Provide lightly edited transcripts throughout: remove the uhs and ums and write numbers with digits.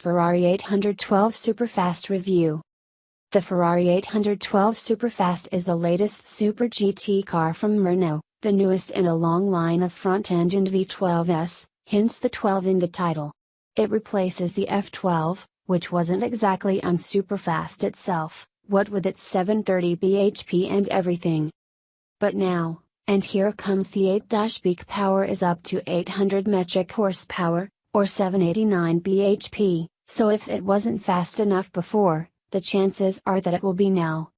Ferrari 812 Superfast Review. The Ferrari 812 Superfast is the latest Super GT car from Maranello, the newest in a long line of front-engined V12s, hence the 12 in the title. It replaces the F12, which wasn't exactly unsuperfast itself, what with its 730 bhp and everything. But now, and here comes the 8-peak power is up to 800 metric horsepower, or 789 bhp, so if it wasn't fast enough before, the chances are that it will be now.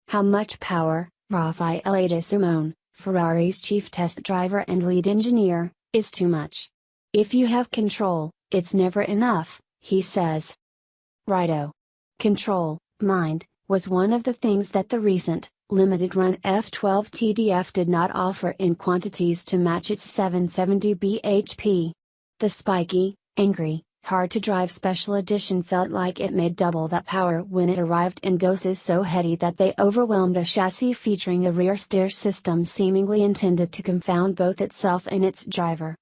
How much power? Raffaele De Simone, Ferrari's chief test driver and lead engineer, is too much. If you have control, it's never enough, he says. Righto. Control, mind, was one of the things that the recent, limited run F12 TDF did not offer in quantities to match its 770 bhp. The spiky, angry, hard to drive special edition felt like it made double that power when it arrived in doses so heady that they overwhelmed a chassis featuring a rear steer system seemingly intended to confound both itself and its driver.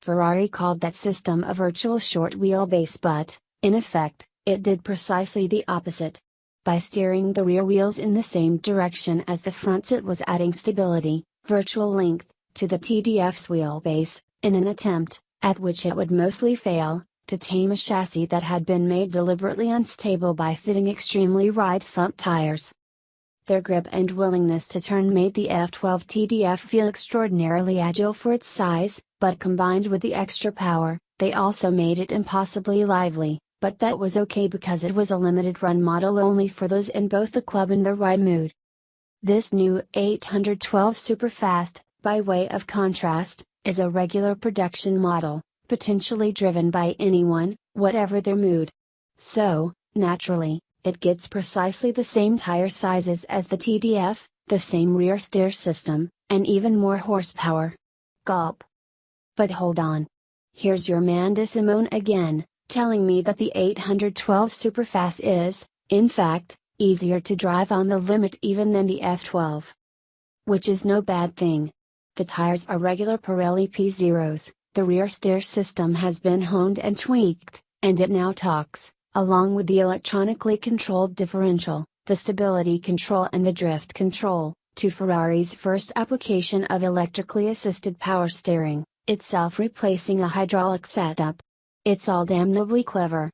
Ferrari called that system a virtual short wheelbase, but, in effect, it did precisely the opposite. By steering the rear wheels in the same direction as the fronts, it was adding stability, virtual length, to the TDF's wheelbase, in an attempt, at which it would mostly fail, to tame a chassis that had been made deliberately unstable by fitting extremely wide front tires. Their grip and willingness to turn made the F12 TDF feel extraordinarily agile for its size, but combined with the extra power, they also made it impossibly lively, but that was okay because it was a limited run model only for those in both the club and the ride mood. This new 812 Superfast, by way of contrast, is a regular production model, potentially driven by anyone, whatever their mood. So, naturally, it gets precisely the same tire sizes as the TDF, the same rear steer system, and even more horsepower. Gulp. But hold on. Here's your man De Simone again, telling me that the 812 Superfast is, in fact, easier to drive on the limit even than the F12. Which is no bad thing. The tires are regular Pirelli P0s, the rear steer system has been honed and tweaked, and it now talks, along with the electronically controlled differential, the stability control and the drift control, to Ferrari's first application of electrically assisted power steering, itself replacing a hydraulic setup. It's all damnably clever.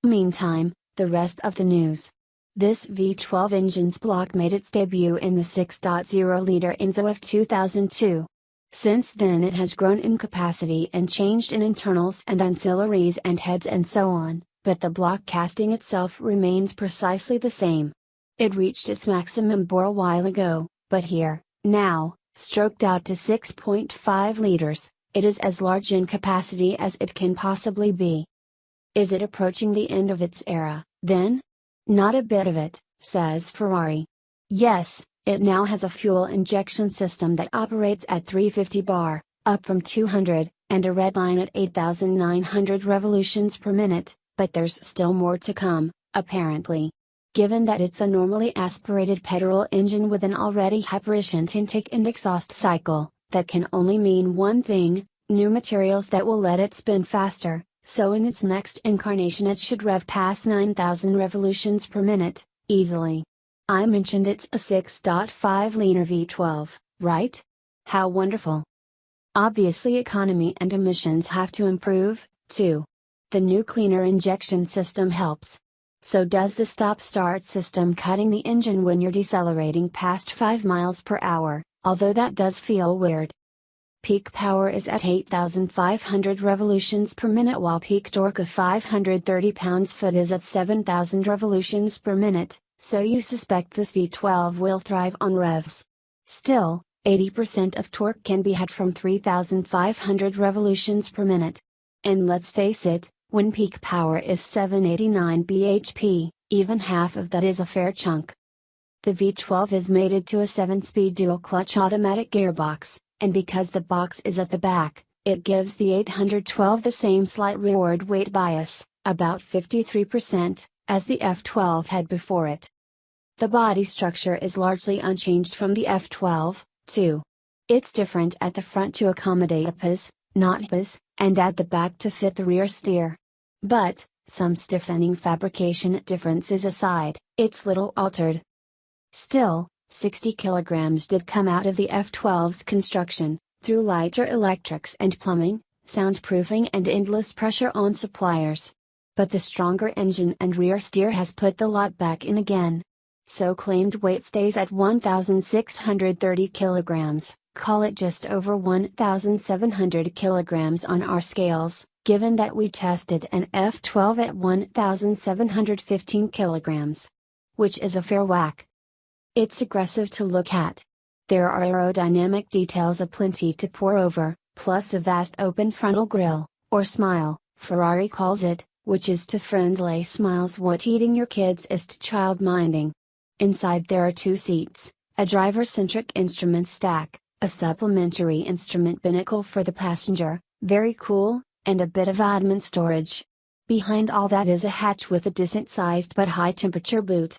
Meantime, the rest of the news. This V12 engine's block made its debut in the 6.0-liter Enzo of 2002. Since then it has grown in capacity and changed in internals and ancillaries and heads and so on, but the block casting itself remains precisely the same. It reached its maximum bore a while ago, but here, now, stroked out to 6.5 liters, it is as large in capacity as it can possibly be. Is it approaching the end of its era, then? Not a bit of it, says Ferrari. Yes, it now has a fuel injection system that operates at 350 bar, up from 200, and a red line at 8,900 revolutions per minute, but there's still more to come, apparently. Given that it's a normally aspirated petrol engine with an already hyper-efficient intake and exhaust cycle, that can only mean one thing, new materials that will let it spin faster. So in its next incarnation it should rev past 9,000 revolutions per minute, easily. I mentioned it's a 6.5-liter V12, right? How wonderful. Obviously economy and emissions have to improve, too. The new cleaner injection system helps. So does the stop-start system, cutting the engine when you're decelerating past 5 miles per hour, although that does feel weird. Peak power is at 8,500 revolutions per minute while peak torque of 530 pounds-foot is at 7,000 revolutions per minute, so you suspect this V12 will thrive on revs. Still, 80% of torque can be had from 3,500 revolutions per minute. And let's face it, when peak power is 789 bhp, even half of that is a fair chunk. The V12 is mated to a 7-speed dual-clutch automatic gearbox. And because the box is at the back, it gives the 812 the same slight rearward weight bias, about 53%, as the F12 had before it. The body structure is largely unchanged from the F12, too. It's different at the front to accommodate APAs, not HPAs, and at the back to fit the rear steer. But, Some stiffening fabrication differences aside, it's little altered. Still, 60 kilograms did come out of the F12's construction, through lighter electrics and plumbing, soundproofing and endless pressure on suppliers. But the stronger engine and rear steer has put the lot back in again. So claimed weight stays at 1,630 kilograms, call it just over 1,700 kilograms on our scales, given that we tested an F12 at 1,715 kilograms. Which is a fair whack. It's aggressive to look at. There are aerodynamic details aplenty to pore over, plus a vast open frontal grille, or smile, Ferrari calls it, which is to friendly smiles what eating your kids is to child minding. Inside there are 2 seats, a driver-centric instrument stack, a supplementary instrument binnacle for the passenger, very cool, and a bit of admin storage. Behind all that is a hatch with a decent-sized but high-temperature boot.